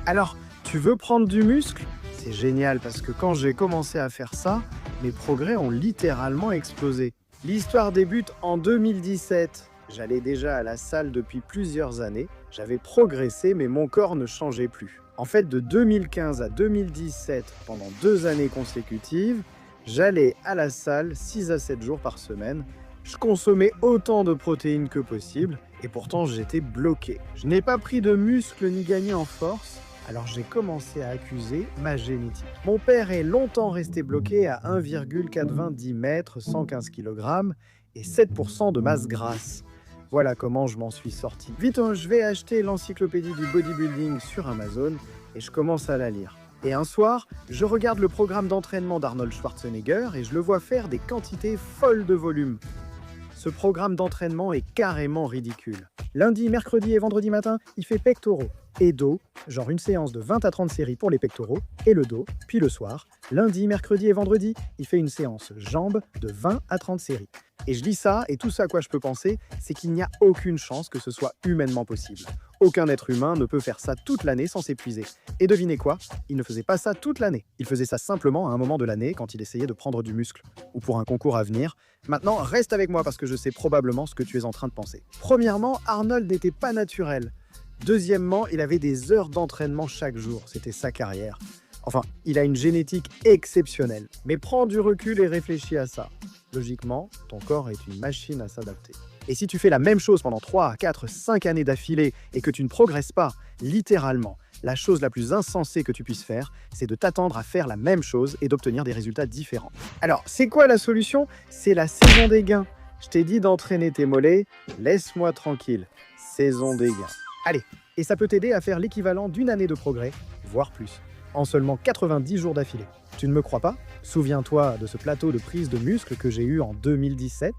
Alors, tu veux prendre du muscle? C'est génial parce que quand j'ai commencé à faire ça, mes progrès ont littéralement explosé. L'histoire débute en 2017. J'allais déjà à la salle depuis plusieurs années. J'avais progressé, mais mon corps ne changeait plus. En fait, de 2015 à 2017, pendant 2 années consécutives, j'allais à la salle 6 à 7 jours par semaine. Je consommais autant de protéines que possible et pourtant j'étais bloqué. Je n'ai pas pris de muscle ni gagné en force, alors j'ai commencé à accuser ma génétique. Mon père est longtemps resté bloqué à 1,90 m, 115 kg et 7% de masse grasse. Voilà comment je m'en suis sorti. Vite, je vais acheter l'encyclopédie du bodybuilding sur Amazon et je commence à la lire. Et un soir, je regarde le programme d'entraînement d'Arnold Schwarzenegger et je le vois faire des quantités folles de volume. Ce programme d'entraînement est carrément ridicule. Lundi, mercredi et vendredi matin, il fait pectoraux et dos, genre une séance de 20 à 30 séries pour les pectoraux et le dos, puis le soir, lundi, mercredi et vendredi, il fait une séance jambes de 20 à 30 séries. Et je lis ça, et tout ça à quoi je peux penser, c'est qu'il n'y a aucune chance que ce soit humainement possible. Aucun être humain ne peut faire ça toute l'année sans s'épuiser. Et devinez quoi? Il ne faisait pas ça toute l'année. Il faisait ça simplement à un moment de l'année quand il essayait de prendre du muscle, ou pour un concours à venir. Maintenant, reste avec moi parce que je sais probablement ce que tu es en train de penser. Premièrement, Arnold n'était pas naturel. Deuxièmement, il avait des heures d'entraînement chaque jour. C'était sa carrière. Enfin, il a une génétique exceptionnelle. Mais prends du recul et réfléchis à ça. Logiquement, ton corps est une machine à s'adapter. Et si tu fais la même chose pendant 3, 4, 5 années d'affilée et que tu ne progresses pas, littéralement, la chose la plus insensée que tu puisses faire, c'est de t'attendre à faire la même chose et d'obtenir des résultats différents. Alors, c'est quoi la solution? C'est la saison des gains. Je t'ai dit d'entraîner tes mollets, laisse-moi tranquille. Saison des gains. Allez, et ça peut t'aider à faire l'équivalent d'une année de progrès, voire plus, en seulement 90 jours d'affilée. Tu ne me crois pas? Souviens-toi de ce plateau de prise de muscle que j'ai eu en 2017?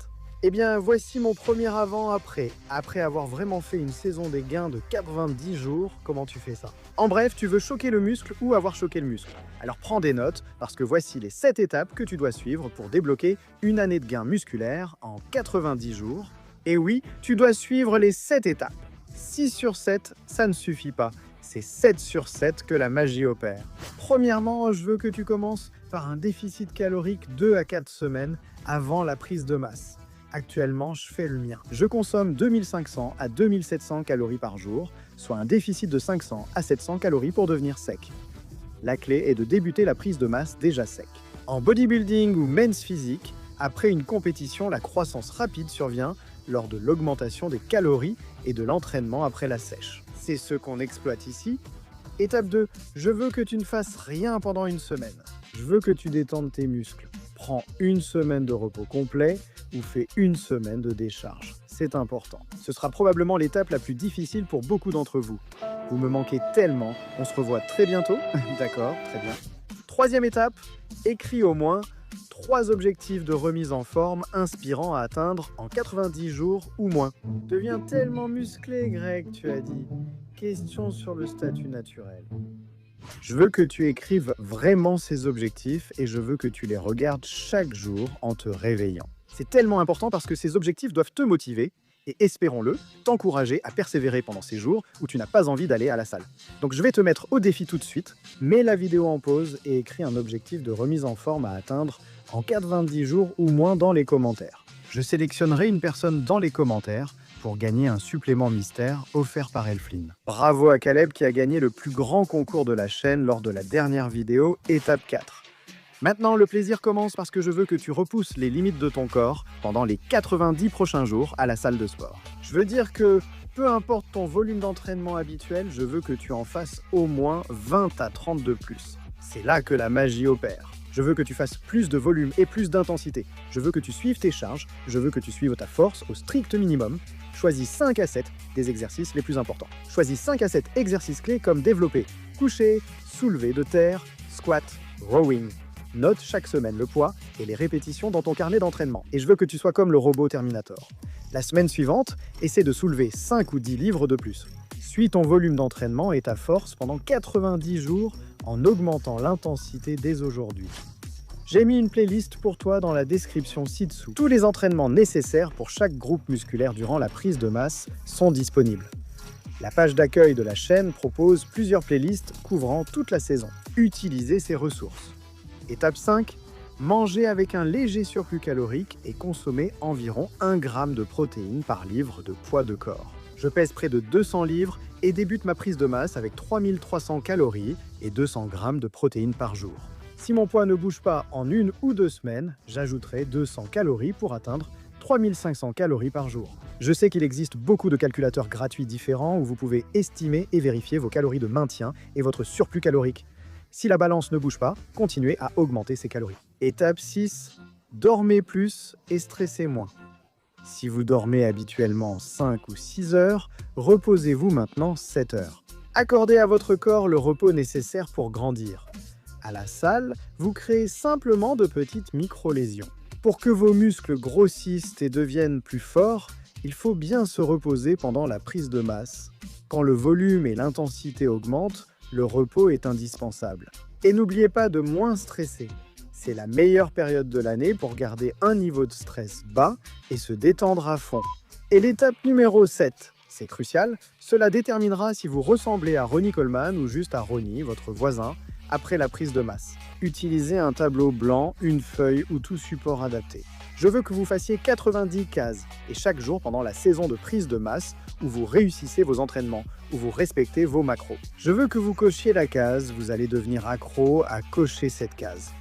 Eh bien, voici mon premier avant-après. Après avoir vraiment fait une saison des gains de 90 jours, comment tu fais ça? En bref, tu veux choquer le muscle ou avoir choqué le muscle. Alors prends des notes, parce que voici les 7 étapes que tu dois suivre pour débloquer une année de gains musculaires en 90 jours. Et oui, tu dois suivre les 7 étapes. 6 sur 7, ça ne suffit pas. C'est 7 sur 7 que la magie opère. Premièrement, je veux que tu commences par un déficit calorique 2 à 4 semaines avant la prise de masse. Actuellement, je fais le mien. Je consomme 2500 à 2700 calories par jour, soit un déficit de 500 à 700 calories pour devenir sec. La clé est de débuter la prise de masse déjà sec. En bodybuilding ou men's physique, après une compétition, la croissance rapide survient lors de l'augmentation des calories et de l'entraînement après la sèche. C'est ce qu'on exploite ici. Étape 2. Je veux que tu ne fasses rien pendant une semaine. Je veux que tu détendes tes muscles. Prends une semaine de repos complet ou fais une semaine de décharge. C'est important. Ce sera probablement l'étape la plus difficile pour beaucoup d'entre vous. Vous me manquez tellement. On se revoit très bientôt. D'accord, très bien. Troisième étape. Écris au moins 3 objectifs de remise en forme inspirants à atteindre en 90 jours ou moins. Deviens tellement musclé, Greg, tu as dit. Question sur le statut naturel. Je veux que tu écrives vraiment ces objectifs et je veux que tu les regardes chaque jour en te réveillant. C'est tellement important parce que ces objectifs doivent te motiver et, espérons-le, t'encourager à persévérer pendant ces jours où tu n'as pas envie d'aller à la salle. Donc je vais te mettre au défi tout de suite, mets la vidéo en pause et écris un objectif de remise en forme à atteindre en 90 jours ou moins dans les commentaires. Je sélectionnerai une personne dans les commentaires pour gagner un supplément mystère offert par Elflin. Bravo à Caleb qui a gagné le plus grand concours de la chaîne lors de la dernière vidéo, étape 4. Maintenant, le plaisir commence parce que je veux que tu repousses les limites de ton corps pendant les 90 prochains jours à la salle de sport. Je veux dire que peu importe ton volume d'entraînement habituel, je veux que tu en fasses au moins 20 à 30 de plus. C'est là que la magie opère. Je veux que tu fasses plus de volume et plus d'intensité. Je veux que tu suives tes charges. Je veux que tu suives ta force au strict minimum. Choisis 5 à 7 des exercices les plus importants. Choisis 5 à 7 exercices clés comme développer, coucher, soulever de terre, squat, rowing. Note chaque semaine le poids et les répétitions dans ton carnet d'entraînement. Et je veux que tu sois comme le robot Terminator. La semaine suivante, essaie de soulever 5 ou 10 livres de plus. Suis ton volume d'entraînement et ta force pendant 90 jours en augmentant l'intensité dès aujourd'hui. J'ai mis une playlist pour toi dans la description ci-dessous. Tous les entraînements nécessaires pour chaque groupe musculaire durant la prise de masse sont disponibles. La page d'accueil de la chaîne propose plusieurs playlists couvrant toute la saison. Utilisez ces ressources. Étape 5. Mangez avec un léger surplus calorique et consommez environ 1 g de protéines par livre de poids de corps. Je pèse près de 200 livres et débute ma prise de masse avec 3300 calories et 200 g de protéines par jour. Si mon poids ne bouge pas en 1 ou 2 semaines, j'ajouterai 200 calories pour atteindre 3500 calories par jour. Je sais qu'il existe beaucoup de calculateurs gratuits différents où vous pouvez estimer et vérifier vos calories de maintien et votre surplus calorique. Si la balance ne bouge pas, continuez à augmenter ces calories. Étape 6. Dormez plus et stressez moins. Si vous dormez habituellement 5 ou 6 heures, reposez-vous maintenant 7 heures. Accordez à votre corps le repos nécessaire pour grandir. À la salle, vous créez simplement de petites micro-lésions. Pour que vos muscles grossissent et deviennent plus forts, il faut bien se reposer pendant la prise de masse. Quand le volume et l'intensité augmentent, le repos est indispensable. Et n'oubliez pas de moins stresser. C'est la meilleure période de l'année pour garder un niveau de stress bas et se détendre à fond. Et l'étape numéro 7, c'est crucial, cela déterminera si vous ressemblez à Ronnie Coleman ou juste à Ronnie, votre voisin, après la prise de masse. Utilisez un tableau blanc, une feuille ou tout support adapté. Je veux que vous fassiez 90 cases et chaque jour pendant la saison de prise de masse où vous réussissez vos entraînements, où vous respectez vos macros. Je veux que vous cochiez la case, vous allez devenir accro à cocher cette case.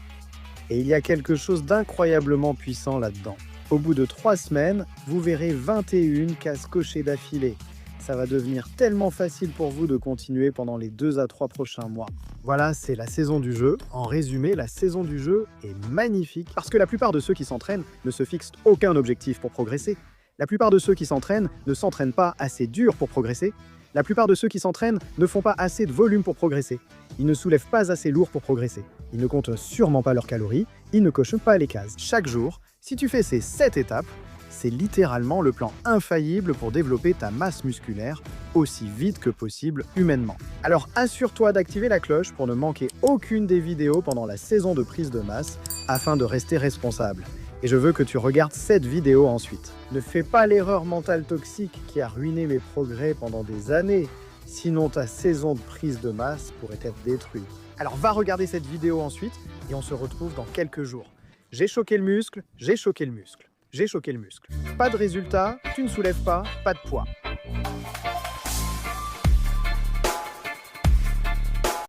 Et il y a quelque chose d'incroyablement puissant là-dedans. Au bout de 3 semaines, vous verrez 21 cases cochées d'affilée. Ça va devenir tellement facile pour vous de continuer pendant les 2 à 3 prochains mois. Voilà, c'est la saison du jeu. En résumé, la saison du jeu est magnifique parce que la plupart de ceux qui s'entraînent ne se fixent aucun objectif pour progresser. La plupart de ceux qui s'entraînent ne s'entraînent pas assez dur pour progresser. La plupart de ceux qui s'entraînent ne font pas assez de volume pour progresser. Ils ne soulèvent pas assez lourd pour progresser. Ils ne comptent sûrement pas leurs calories. Ils ne cochent pas les cases. Chaque jour, si tu fais ces 7 étapes, c'est littéralement le plan infaillible pour développer ta masse musculaire aussi vite que possible humainement. Alors assure-toi d'activer la cloche pour ne manquer aucune des vidéos pendant la saison de prise de masse afin de rester responsable. Et je veux que tu regardes cette vidéo ensuite. Ne fais pas l'erreur mentale toxique qui a ruiné mes progrès pendant des années, sinon ta saison de prise de masse pourrait être détruite. Alors va regarder cette vidéo ensuite et on se retrouve dans quelques jours. J'ai choqué le muscle, j'ai choqué le muscle. J'ai choqué le muscle. Pas de résultat, tu ne soulèves pas, pas de poids.